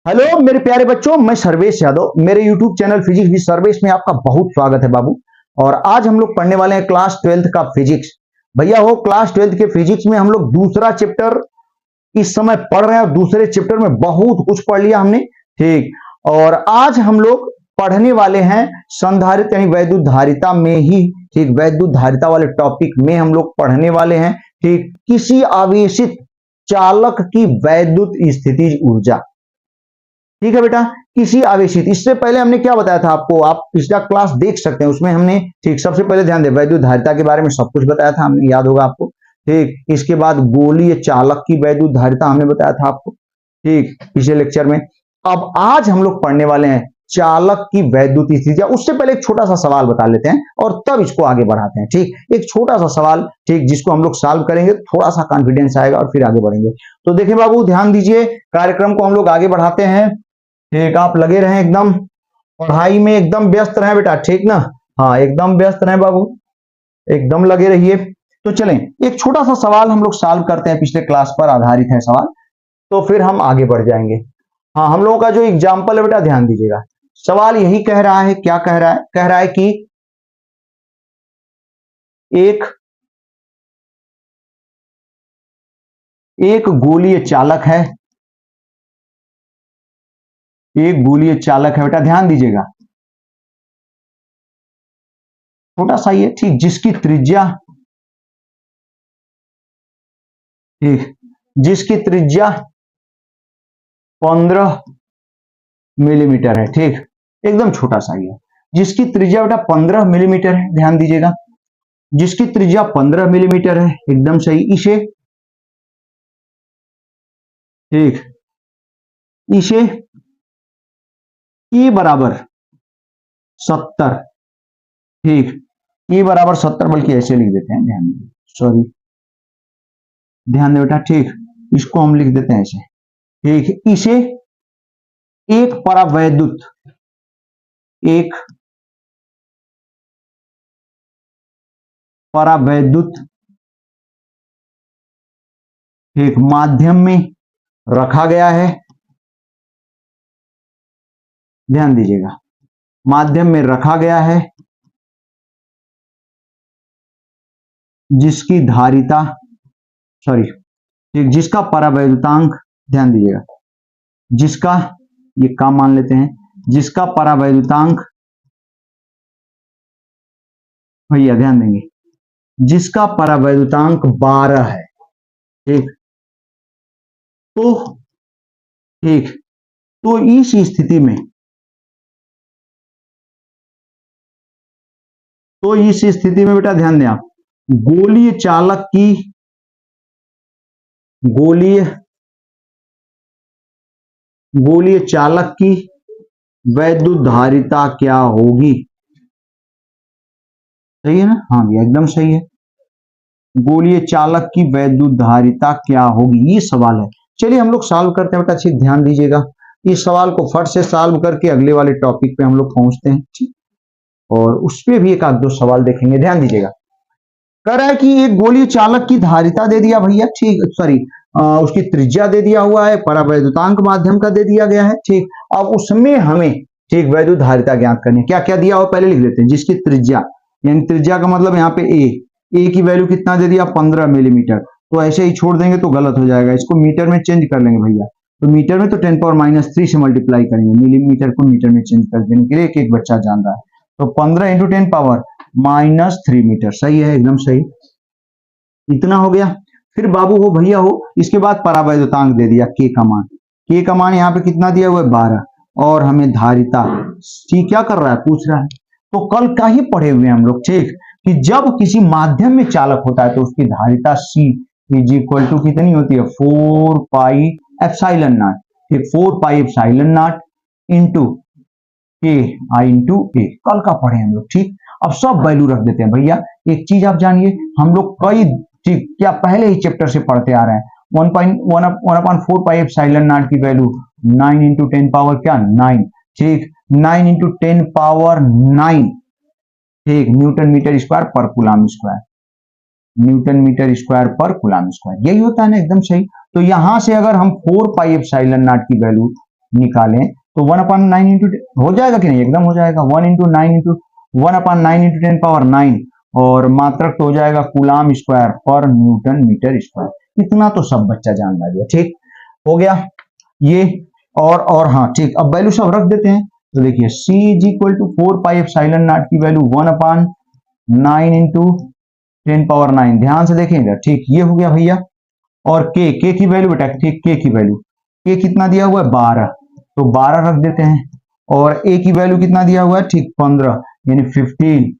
Hello मेरे प्यारे बच्चों, मैं सर्वेश यादव। मेरे YouTube channel physics with Sarvesh में आपका बहुत स्वागत है बाबू। और आज हम लोग पढ़ने वाले हैं क्लास 12th का फिजिक्स। भैया हो, क्लास 12th के फिजिक्स में हम लोग दूसरा चैप्टर इस समय पढ़ रहे हैं और दूसरे चैप्टर में बहुत कुछ पढ़ लिया हमने। ठीक, और आज हम लोग पढ़ने वाले हैं संधारित्र यानी वैद्युत धारिता में ही। ठीक, वैद्युत धारिता वाले टॉपिक में हम लोग पढ़ने वाले हैं। ठीक, किसी आवेशित चालक की वैद्युत स्थितिज ऊर्जा। ठीक है बेटा, किसी आवेशित। इससे पहले हमने क्या बताया था आपको, आप पिछला क्लास देख सकते हैं, उसमें हमने ठीक सबसे पहले ध्यान दे वैद्युत धारिता के बारे में सब कुछ बताया था, हमने याद होगा आपको। ठीक, इसके बाद गोलीय चालक की वैद्युत धारिता हमने बताया था आपको, ठीक, पिछले लेक्चर में। अब आज हम लोग पढ़ने वाले हैं चालक की वैद्युत स्थिति। उससे पहले एक छोटा सा सवाल बता लेते हैं और तब इसको आगे बढ़ाते हैं। ठीक, एक छोटा सा सवाल, ठीक, जिसको हम लोग सॉल्व करेंगे, थोड़ा सा कॉन्फिडेंस आएगा और फिर आगे बढ़ेंगे। तो देखिए बाबू, ध्यान दीजिए, कार्यक्रम को हम लोग आगे बढ़ाते हैं। ठीक, आप लगे रहें एकदम पढ़ाई में, एकदम व्यस्त रहें बेटा, ठीक ना। हाँ, एकदम व्यस्त रहें बाबू, एकदम लगे रहिए। तो चलें, एक छोटा सा सवाल हम लोग सॉल्व करते हैं, पिछले क्लास पर आधारित है सवाल, तो फिर हम आगे बढ़ जाएंगे। हाँ, हम लोगों का जो एग्जाम्पल है बेटा, ध्यान दीजिएगा। सवाल यही कह रहा है, क्या कह रहा है? कह रहा है कि एक गोलीय चालक है, एक गोलीय चालक है बेटा, ध्यान दीजिएगा, छोटा सा ही है, ठीक, जिसकी त्रिज्या, ठीक, जिसकी त्रिज्या 15 मिलीमीटर है। ठीक, एकदम छोटा सा ही है, जिसकी त्रिज्या बेटा 15 मिलीमीटर है, ध्यान दीजिएगा, जिसकी त्रिज्या 15 मिलीमीटर है, एकदम सही। इसे, ठीक, इसे ई बराबर 70, ठीक, ई बराबर 70, बल्कि ऐसे लिख देते हैं, ध्यान दीजिए, सॉरी, ध्यान दे बेटा, ठीक, इसको हम लिख देते हैं ऐसे। ठीक, इसे एक परावैद्युत, एक परावैद्युत, एक माध्यम में रखा गया है, ध्यान दीजिएगा, माध्यम में रखा गया है, जिसकी धारिता, सॉरी, ठीक, जिसका परावैद्युतांक, ध्यान दीजिएगा, जिसका, ये काम मान लेते हैं, जिसका परावैद्युतांक, भैया ध्यान देंगे, जिसका परावैद्युतांक 12 है। ठीक, तो ठीक, तो इस स्थिति में, तो इस स्थिति में बेटा ध्यान दें आप, गोलीय चालक की, गोलीय गोलीय चालक की वैद्युत धारिता क्या होगी? सही है ना? हाँ भैया, एकदम सही है। गोलीय चालक की वैद्युत धारिता क्या होगी, ये सवाल है। चलिए हम लोग सॉल्व करते हैं बेटा, अच्छी ध्यान दीजिएगा। इस सवाल को फट से सॉल्व करके अगले वाले टॉपिक पे हम लोग पहुंचते हैं, ठीक, और उस पर भी एक आध दो सवाल देखेंगे, ध्यान दीजिएगा। कह रहा है कि एक गोलीय चालक की धारिता दे दिया भैया, ठीक, सॉरी, उसकी त्रिज्या दे दिया हुआ है, परावैद्युतांक माध्यम का दे दिया गया है। ठीक, अब उसमें हमें, ठीक, वैद्युत धारिता ज्ञात करनी है। क्या क्या दिया हुआ पहले लिख लेते हैं। जिसकी त्रिज्या, यानी त्रिज्या का मतलब यहाँ पे ए की वैल्यू कितना दे दिया? 15 मिलीमीटर। तो ऐसे ही छोड़ देंगे तो गलत हो जाएगा, इसको मीटर में चेंज कर लेंगे भैया। तो मीटर में तो 10⁻³ से मल्टीप्लाई करेंगे, मिलीमीटर को मीटर में चेंज कर देने के लिए एक एक बच्चा जान रहा है। तो 15 × 10⁻³ मीटर, सही है, एकदम सही। इतना हो गया। फिर बाबू हो, भैया हो, इसके बाद परावैद्युतांक दे दिया, के का मान, के का मान यहाँ पे कितना दिया हुआ है? 12, और हमें धारिता, सी क्या कर रहा है? पूछ रहा है। तो कल का ही पढ़े हुए हम लोग, ठीक, कि जब किसी माध्यम में चालक होता है तो उसकी धारिता सी इज इक्वल टू कितनी होती है? 4πε0, ठीक, 4πε0 इंटू के आई इंटू ए, कल का पढ़े हम लोग, ठीक। अब सब वैल्यू रख देते हैं भैया। एक चीज आप जानिए, हम लोग कई, ठीक, क्या पहले ही चैप्टर से पढ़ते आ रहे हैं। 1/4πε0 की वैल्यू 9 × 10⁻, क्या 9, ठीक, 9 × 10⁻9, ठीक, न्यूटन मीटर स्क्वायर पर coulomb square, newton metre square पर कूलम स्क्वायर, यही होता है ना, एकदम सही। तो यहां से अगर हम 4πε0 की वैल्यू निकालें तो 1/9 इंटू हो जाएगा कि नहीं, एकदम हो जाएगा। 1/9 और मात्रक तो हो जाएगा कूलाम स्क्वायर पर न्यूटन मीटर स्क्वायर। इतना तो सब बच्चा जान लिया, ठीक हो गया ये। और हाँ ठीक, अब वैल्यू सब रख देते हैं। तो देखिए C इज इक्वल टू 4πε0 की वैल्यू 1/9 इंटू 10⁻9। ध्यान से देखेंगे, ठीक ये हो गया भैया। और के की वैल्यू बेटा, ठीक के की वैल्यू, के कितना दिया हुआ है 12, तो 12 रख देते हैं। और ए की वैल्यू कितना दिया हुआ है, ठीक 15, यानी 15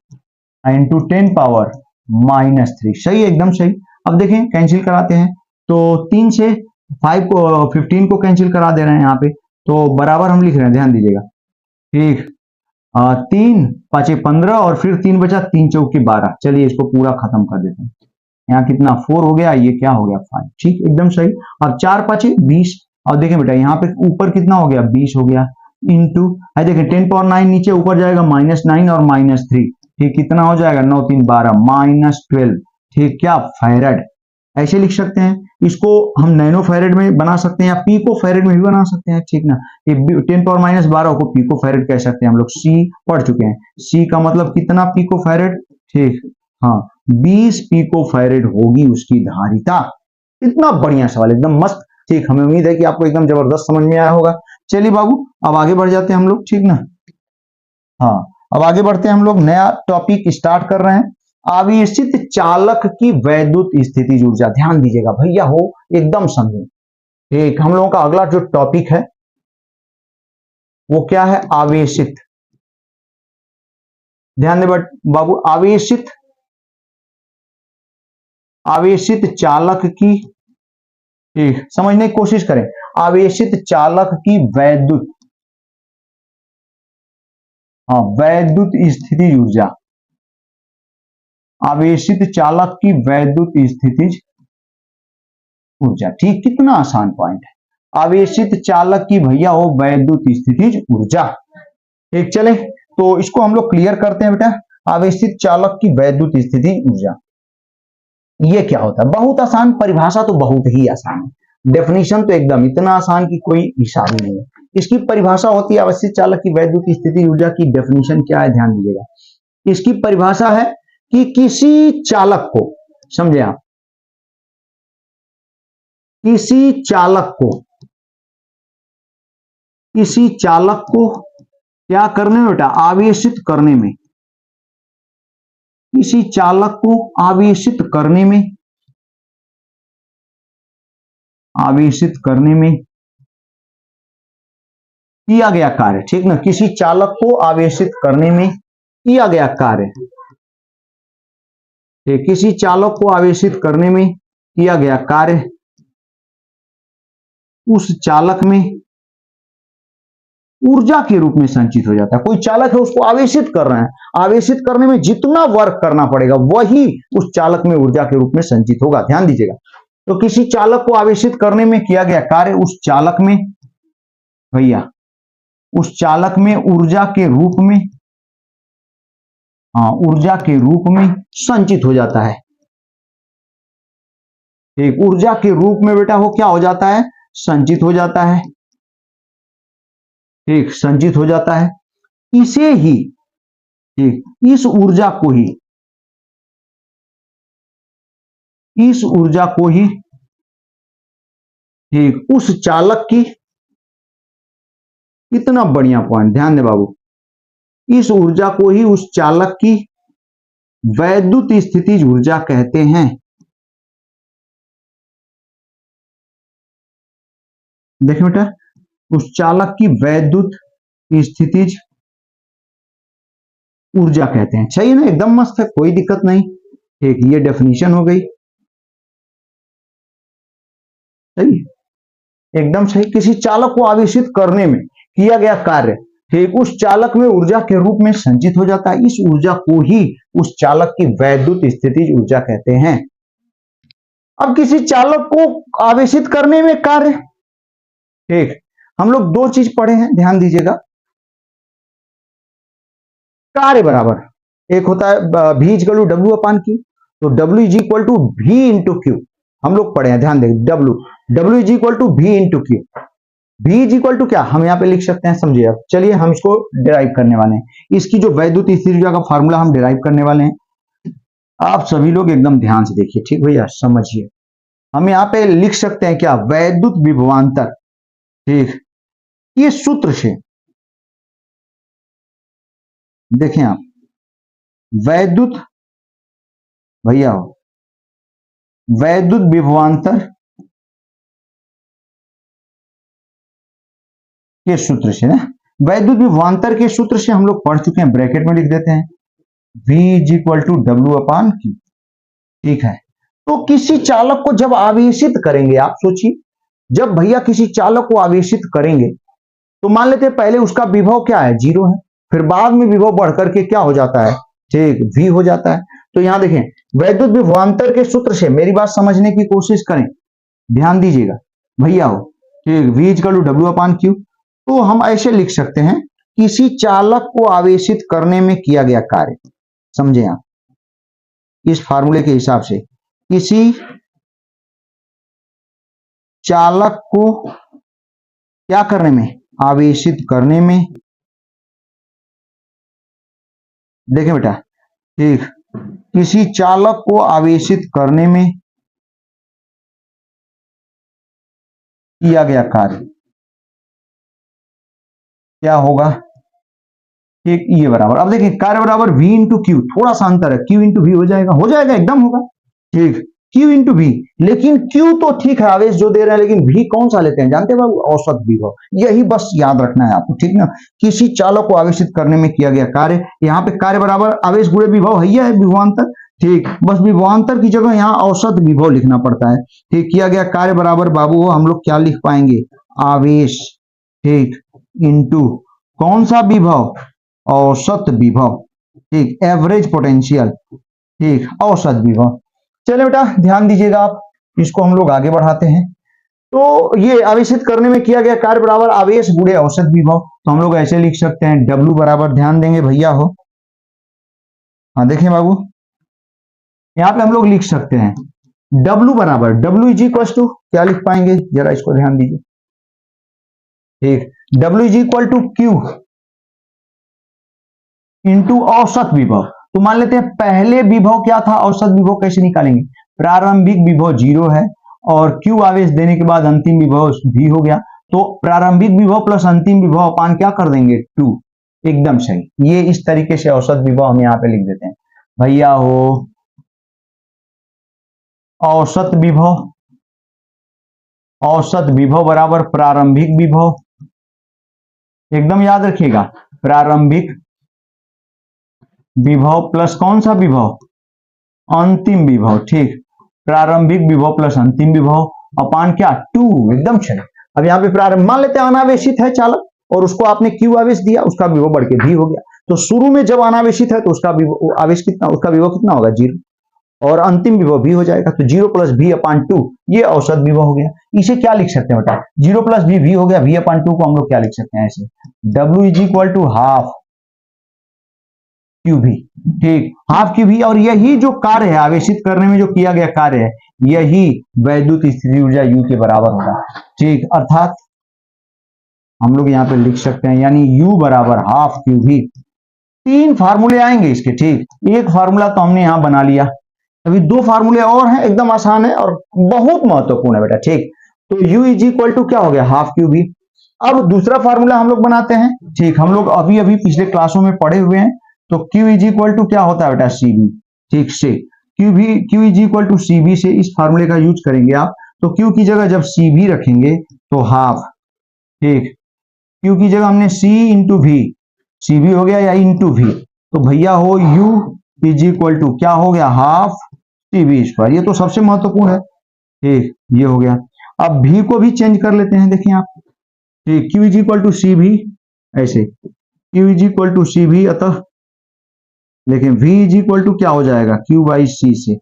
इंटू 10⁻³ सही है, एकदम सही। अब देखें कैंसिल कराते हैं, तो 3 से 5 को 15 को कैंसिल करा दे रहे हैं यहाँ पे, तो बराबर हम लिख रहे हैं, ध्यान दीजिएगा, ठीक 3 5 15 और फिर 3 बचा, 3 चौके 12। चलिए इसको पूरा खत्म कर देते हैं। यहाँ कितना 4 हो गया, ये क्या हो गया 5, ठीक एकदम सही। अब 4 5 20, और देखें बेटा यहाँ पे ऊपर कितना हो गया 20 हो गया, इंटू देखें 10⁻9 नीचे ऊपर जाएगा -9 और -3, ठीक कितना हो जाएगा 9 3 12 -12, ठीक क्या फैरड। ऐसे लिख सकते हैं इसको, हम नैनो फैरड में बना सकते हैं या पीको फैरड में भी बना सकते हैं, ठीक ना। 10⁻12 को पीको फैरड कह सकते हैं हम लोग, सी पढ़ चुके हैं। सी का मतलब कितना पीको फैरड, ठीक हाँ 20 पीको फैरड होगी उसकी धारिता। इतना बढ़िया सवाल, एकदम मस्त, ठीक। हमें उम्मीद है कि आपको एकदम जबरदस्त समझ में आया होगा। चलिए बाबू अब आगे बढ़ जाते हैं हम लोग, ठीक ना। हाँ अब आगे बढ़ते हैं हम लोग, नया टॉपिक स्टार्ट कर रहे हैं, आवेशित चालक की वैद्युत स्थितिज ऊर्जा। ध्यान दीजिएगा भैया हो, एकदम समझे। ठीक, हम लोगों का अगला जो टॉपिक है वो क्या है, आवेशित। ध्यान दे बाबू, आवेशित चालक की, ठीक समझने की कोशिश करें, आवेशित चालक की वैद्युत, हाँ वैद्युत स्थितिज ऊर्जा, आवेशित चालक की वैद्युत स्थितिज ऊर्जा। ठीक, कितना आसान पॉइंट है, आवेशित चालक की भैया हो वैद्युत स्थितिज ऊर्जा। ठीक, चले तो इसको हम लोग क्लियर करते हैं बेटा। आवेशित चालक की वैद्युत स्थितिज ऊर्जा ये क्या होता है, बहुत आसान, परिभाषा तो बहुत ही आसान है, डेफिनेशन तो एकदम इतना आसान कि कोई हिसाब ही नहीं है। इसकी परिभाषा होती है आवेशित चालक की वैद्युत स्थितिज ऊर्जा की डेफिनेशन क्या है, ध्यान दीजिएगा। इसकी परिभाषा है कि किसी चालक को, समझे आप, किसी चालक को क्या करने में बेटा, आवेशित करने में, किसी चालक को आवेशित करने में, आवेशित करने में किया गया कार्य, ठीक ना, किसी चालक को आवेशित करने में किया गया कार्य, ठीक, किसी चालक को आवेशित करने में किया गया कार्य उस चालक में ऊर्जा के रूप में संचित हो जाता है। कोई चालक है उसको आवेशित कर रहे हैं, आवेशित करने में जितना वर्क करना पड़ेगा वही उस चालक में ऊर्जा के रूप में संचित होगा। ध्यान दीजिएगा, तो किसी चालक को आवेशित करने में किया गया कार्य उस चालक में भैया, उस चालक में ऊर्जा के रूप में, हाँ ऊर्जा के रूप में संचित हो जाता है। ठीक, ऊर्जा के रूप में बेटा वो क्या हो जाता है, संचित हो जाता है। ठीक, संचित हो जाता है। इसे ही, ठीक, इस ऊर्जा को ही, इस ऊर्जा को ही, ठीक, उस चालक की, इतना बढ़िया पॉइंट, ध्यान दे बाबू, इस ऊर्जा को ही उस चालक की वैद्युत स्थितिज ऊर्जा कहते हैं। देखिए बेटा, उस चालक की वैद्युत स्थितिज ऊर्जा कहते हैं। सही है ना, एकदम मस्त है, कोई दिक्कत नहीं। ठीक, ये डेफिनेशन हो गई, सही, एकदम सही। किसी चालक को आवेशित करने में किया गया कार्य, ठीक, उस चालक में ऊर्जा के रूप में संचित हो जाता है। इस ऊर्जा को ही उस चालक की वैद्युत स्थितिज ऊर्जा कहते हैं। अब किसी चालक को आवेशित करने में कार्य, ठीक, हम लोग दो चीज पढ़े हैं, ध्यान दीजिएगा। कार्य बराबर, एक होता है V equal to W upon Q, तो W is equal to V into Q, हम लोग पढ़े हैं, ध्यान दें, W is equal to V into Q। v is equal to क्या हम यहाँ पे लिख सकते हैं, समझिए। अब चलिए हम इसको डिराइव करने वाले हैं, इसकी जो वैद्युत स्थिर ऊर्जा का फार्मूला हम डिराइव करने वाले हैं। आप सभी लोग एकदम ध्यान से देखिए, ठीक भैया, समझिए। हम यहाँ पे लिख सकते हैं क्या, वैद्युत विभवांतर, ठीक। ये सूत्र से देखें आप, वैद्युत भैया हो, वैद्युत विभवांतर के सूत्र से ना, वैद्युत विभवांतर के सूत्र से हम लोग पढ़ चुके हैं, ब्रैकेट में लिख देते हैं V is equal to W upon Q, ठीक है। तो किसी चालक को जब आवेशित करेंगे, आप सोचिए, जब भैया किसी चालक को आवेशित करेंगे तो मान लेते हैं पहले उसका विभव क्या है, 0 है, फिर बाद में विभव बढ़ करके क्या हो जाता है, ठीक, V हो जाता है। तो यहां देखें, वैद्युत विभवांतर के सूत्र से, मेरी बात समझने की कोशिश करें, ध्यान दीजिएगा भैया हो, ठीक, V equal to W upon Q. तो हम ऐसे लिख सकते हैं, किसी चालक को आवेशित करने में किया गया कार्य, समझे आप, इस फार्मूले के हिसाब से किसी चालक को क्या करने में, आवेशित करने में, देखें बेटा, ठीक, किसी चालक को आवेशित करने में किया गया कार्य क्या होगा, ठीक, ये बराबर, अब देखिए कार्य बराबर V इंटू क्यू, थोड़ा सा अंतर है, Q इंटू V हो जाएगा, एकदम होगा, ठीक, Q इंटू V। लेकिन Q तो ठीक है, आवेश जो दे रहे हैं, लेकिन V कौन सा लेते हैं जानते हैं बाबू, औसत विभव। यही बस याद रखना है आपको, ठीक ना। किसी चालक को आवेशित करने में किया गया कार्य, यहाँ पे कार्य बराबर आवेश गुणे विभव है विभवांतर, ठीक, बस विभवांतर की जगह यहाँ औसत विभव लिखना पड़ता है, ठीक। किया गया कार्य बराबर बाबू हम लोग क्या लिख पाएंगे, आवेश, ठीक, इंटू कौन सा विभव, औसत विभव, ठीक, एवरेज पोटेंशियल, ठीक, औसत विभव। चलिए बेटा ध्यान दीजिएगा आप, इसको हम लोग आगे बढ़ाते हैं। तो ये आवेशित करने में किया गया कार्य बराबर आवेश गुणे औसत विभव, तो हम लोग ऐसे लिख सकते हैं, W बराबर, ध्यान देंगे भैया हो, हाँ देखें बाबू, यहां पे हम लोग लिख सकते हैं W बराबर, W इज इक्वल टू क्या लिख पाएंगे, जरा इसको ध्यान दीजिए, ठीक, W is equal to Q into औसत विभव। तो मान लेते हैं पहले विभव क्या था, औसत विभव कैसे निकालेंगे, प्रारंभिक विभव 0 है और Q आवेश देने के बाद अंतिम विभव V हो गया, तो प्रारंभिक विभव प्लस अंतिम विभव अपान क्या कर देंगे, 2, एकदम सही। ये इस तरीके से औसत विभव हम यहाँ पे लिख देते हैं भैया हो, औसत विभव, औसत विभव बराबर प्रारंभिक विभव, एकदम याद रखिएगा, प्रारंभिक विभव प्लस कौन सा विभव, अंतिम विभव, ठीक, प्रारंभिक विभव प्लस अंतिम विभव अपान क्या, 2, एकदम सही। अब यहाँ पे प्रारंभ, मान लेते हैं अनावेशित है चालक और उसको आपने Q आवेश दिया, उसका विभव बढ़ के V हो गया। तो शुरू में जब अनावेशित है तो उसका आवेश कितना, उसका विभव कितना होगा, 0, और अंतिम विभव V हो जाएगा, तो 0 प्लस V अपान 2, ये औसत विभव हो गया। इसे क्या लिख सकते हैं बेटा, 0 प्लस V, V हो गया, V अपान 2 को हम लोग क्या लिख सकते हैं ऐसे, W is equal to half QV, ठीक, हाफ QV। और यही जो कार्य है, आवेशित करने में जो किया गया कार्य है, यही वैद्युत स्थिति ऊर्जा U के बराबर होगा, ठीक। अर्थात हम लोग यहाँ पे लिख सकते हैं, यानी U बराबर हाफ QV। 3 फार्मूले आएंगे इसके, ठीक, एक फार्मूला तो हमने यहाँ बना लिया, अभी 2 फार्मूले और हैं, एकदम आसान है और बहुत महत्वपूर्ण है बेटा, ठीक। तो U इज इक्वल टू क्या हो गया, हाफ QV। अब दूसरा फार्मूला हम लोग बनाते हैं, ठीक, हम लोग अभी अभी पिछले क्लासों में पढ़े हुए हैं। तो Q इज इक्वल टू क्या होता है बेटा, CB, ठीक से, Q is equal to CB से इस फार्मूले का यूज करेंगे आप। तो Q की जगह जब CB रखेंगे तो हाफ, ठीक, Q की जगह हमने C इंटू V, CB हो गया या इंटू V, तो भैया हो U इज इक्वल टू क्या हो गया, हाफ CB स्क्वायर। ये तो सबसे महत्वपूर्ण है, ठीक, ये हो गया। अब V को भी चेंज कर लेते हैं, देखिए आप, ठीक, Q is equal to CB, ऐसे Q is equal to CB, अतः लेकिन V इज इक्वल टू क्या हो जाएगा, Q बाई C से।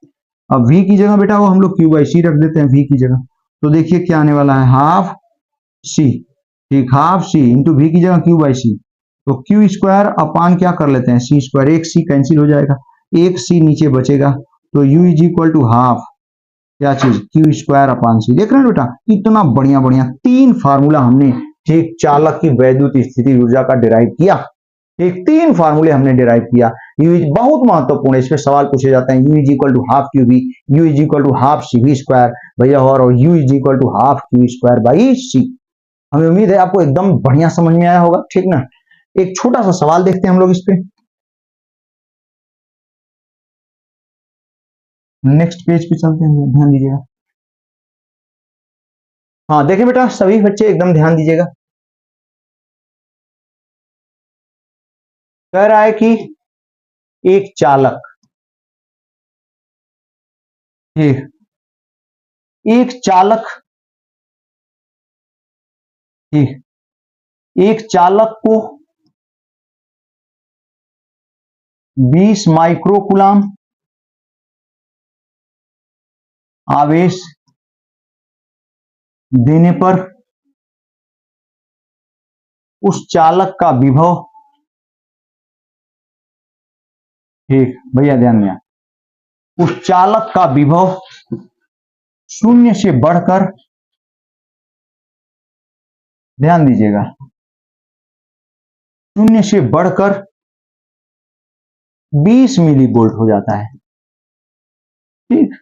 अब V की जगह बेटा वो हम लोग Q बाई C रख देते हैं V की जगह, तो देखिए क्या आने वाला है, हाफ C, ठीक, हाफ C इंटू V की जगह Q बाई C, तो Q स्क्वायर अपान क्या कर लेते हैं, C स्क्वायर, एक C कैंसिल हो जाएगा, एक C नीचे बचेगा, तो U is equal to half क्या चीज, Q स्क्वायर अपान C। देख रहे हैं बेटा, इतना बढ़िया बढ़िया 3 फार्मूला हमने ठीक चालक की वैद्युत स्थिति ऊर्जा का डिराइव किया। एक 3 फार्मूले हमने डिराइव किया। यू इज बहुत महत्वपूर्ण है, इस पे सवाल पूछे जाते हैं। U is equal to half Q V, U is equal to half C V square भैया, और U is equal to half Q square by C. हमें उम्मीद है आपको एकदम बढ़िया समझ में आया होगा, ठीक ना। एक छोटा सा सवाल देखते हैं हम लोग इस पे। नेक्स्ट पेज पे चलते हैं, ध्यान दीजिएगा। हाँ देखें बेटा, सभी बच्चे एकदम ध्यान दीजिएगा। कह रहा है कि एक चालक, ठीक एक चालक, ठीक एक चालक को 20 माइक्रोकुलाम आवेश देने पर उस चालक का विभव, ठीक भैया ध्यान दें, उस चालक का विभव 0 से बढ़कर, ध्यान दीजिएगा, 0 से बढ़कर 20 मिली वोल्ट हो जाता है। ठीक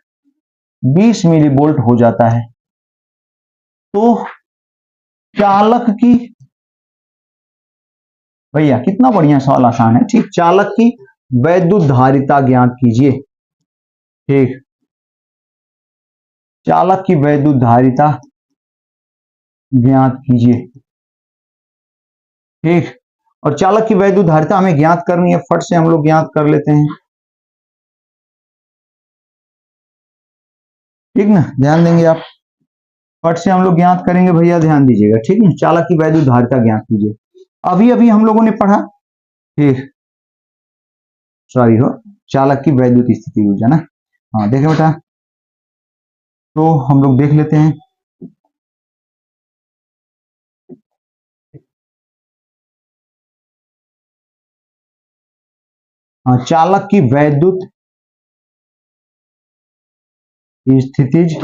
20 मिली वोल्ट हो जाता है। तो चालक की, भैया कितना बढ़िया सवाल, आसान है। ठीक चालक की वैद्युत धारिता ज्ञात कीजिए। ठीक चालक की वैद्युत धारिता ज्ञात कीजिए। ठीक और चालक की वैद्युत धारिता हमें ज्ञात करनी है, फट से हम लोग ज्ञात कर लेते हैं। ठीक ना, ध्यान देंगे आप, फट से हम लोग ज्ञात करेंगे भैया, ध्यान दीजिएगा। ठीक ना, चालक की वैद्युत धारिता ज्ञात कीजिए। अभी अभी हम लोगों ने पढ़ा, ठीक सॉरी हो, चालक की वैद्युत स्थिति ऊर्जा ना। हाँ देखें बेटा, तो हम लोग देख लेते हैं। हाँ, चालक की वैद्युत स्थितिज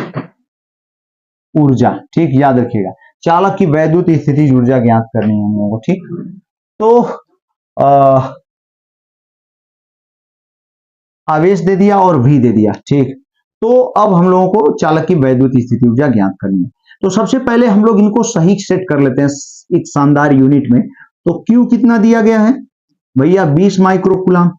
ऊर्जा, ठीक याद रखिएगा, चालक की वैद्युत स्थितिज ऊर्जा ज्ञात करनी है हम लोगों को। ठीक तो आवेश दे दिया और भी दे दिया। ठीक तो अब हम लोगों को चालक की वैद्युत स्थिति ऊर्जा ज्ञात करनी है। तो सबसे पहले हम लोग इनको सही सेट कर लेते हैं एक शानदार यूनिट में। तो क्यू कितना दिया गया है भैया, 20 माइक्रोकुलाम।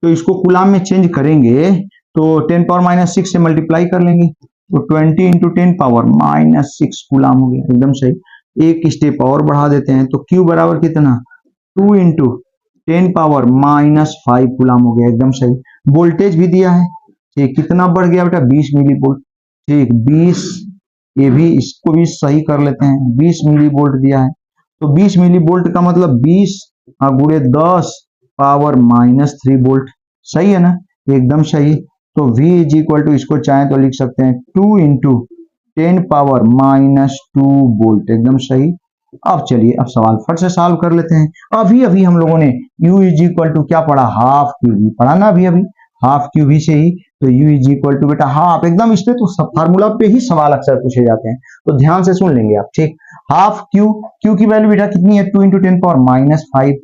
तो इसको कुलाम में चेंज करेंगे तो 10 पावर माइनस 6 से मल्टीप्लाई कर लेंगे, तो 20 इंटू 10 पावर माइनस 6 कुलाम हो गया, एकदम सही। एक स्टेप और बढ़ा देते हैं, तो क्यू बराबर कितना, 2 इंटू 10 पावर माइनस 5 कुलाम हो गया, एकदम सही। वोल्टेज भी दिया है, ठीक कितना बढ़ गया बेटा, 20 मिली वोल्ट। ठीक 20, ये भी इसको भी सही कर लेते हैं, 20 मिली वोल्ट दिया है। तो 20 मिली वोल्ट का मतलब 20 गुणे 10 पावर माइनस 3 वोल्ट, सही है ना, एकदम सही। तो V इज इक्वल टू, इसको चाहें तो लिख सकते हैं 2 इंटू 10 पावर माइनस 2 वोल्ट, एकदम सही। अब चलिए, अब सवाल फट से सॉल्व कर लेते हैं। अभी अभी हम लोगों ने U इज इक्वल टू क्या पढ़ा, हाफ क्यू वी पढ़ा ना अभी अभी, हाफ क्यू वी से ही। तो U इज इक्वल टू बेटा हाफ, एकदम इस पे तो फार्मूला पे ही सवाल अक्सर पूछे जाते हैं, तो ध्यान से सुन लेंगे आप। ठीक हाफ क्यू, क्यू की वैल्यू बेटा कितनी है, 2 into 10 power minus 5,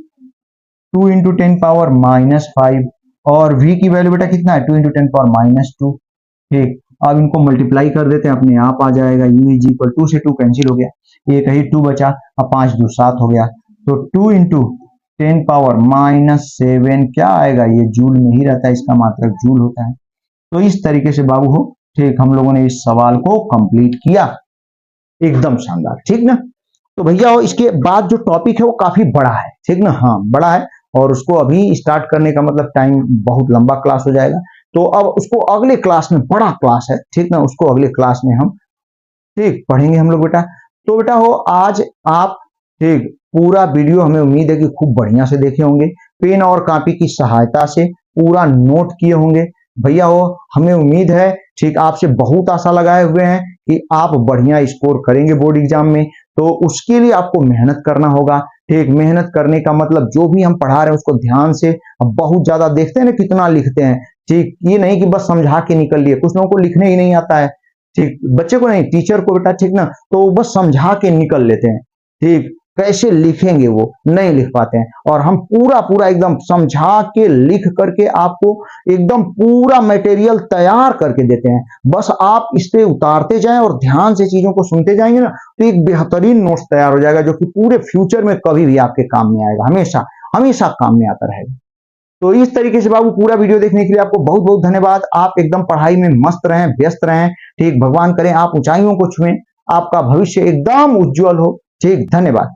2 into 10 power minus 5, और V की वैल्यू बेटा कितना है, 2 इंटू 10 पावर माइनस 2। ठीक अब इनको मल्टीप्लाई कर देते हैं, अपने आप आ जाएगा। U इज इक्वल, 2 से 2 कैंसिल हो गया, एक ही 2 बचा, अब 5 2 7 हो गया। तो 2 इंटू 10 पावर माइनस 7 क्या आएगा, ये जूल में ही रहता है, इसका मात्रक जूल होता है। तो इस तरीके से बाबू हो, ठीक हम लोगों ने इस सवाल को कंप्लीट किया, एकदम शानदार। ठीक ना, तो भैया इसके बाद जो टॉपिक है वो काफी बड़ा है, ठीक ना, हाँ बड़ा है, और उसको अभी स्टार्ट करने का मतलब टाइम बहुत लंबा क्लास हो जाएगा। तो अब उसको अगले क्लास में, बड़ा क्लास है ठीक ना, उसको अगले क्लास में हम ठीक पढ़ेंगे हम लोग बेटा। तो बेटा हो आज आप ठीक पूरा वीडियो हमें उम्मीद है कि खूब बढ़िया से देखे होंगे, पेन और कॉपी की सहायता से पूरा नोट किए होंगे भैया हो। हमें उम्मीद है ठीक आपसे बहुत आशा लगाए हुए हैं कि आप बढ़िया स्कोर करेंगे बोर्ड एग्जाम में। तो उसके लिए आपको मेहनत करना होगा। ठीक मेहनत करने का मतलब जो भी हम पढ़ा रहे हैं उसको ध्यान से, बहुत ज्यादा देखते हैं ना कितना लिखते हैं, ठीक ये नहीं कि बस समझा के निकल लिए, कुछ लोगों को लिखने ही नहीं आता है, ठीक बच्चे को नहीं टीचर को बेटा, ठीक ना, तो बस समझा के निकल लेते हैं। ठीक, कैसे लिखेंगे वो नहीं लिख पाते हैं, और हम पूरा पूरा एकदम समझा के लिख करके आपको एकदम पूरा मटेरियल तैयार करके देते हैं। बस आप इस पे उतारते जाएं और ध्यान से चीजों को सुनते जाएंगे ना, तो एक बेहतरीन नोट्स तैयार हो जाएगा, जो कि पूरे फ्यूचर में कभी भी आपके काम में आएगा, हमेशा हमेशा काम में आता रहेगा। तो इस तरीके से बाबू पूरा वीडियो देखने के लिए आपको बहुत बहुत धन्यवाद। आप एकदम पढ़ाई में मस्त रहें, व्यस्त रहें। ठीक, भगवान करें आप ऊंचाइयों को छुएं, आपका भविष्य एकदम उज्जवल हो। ठीक, धन्यवाद।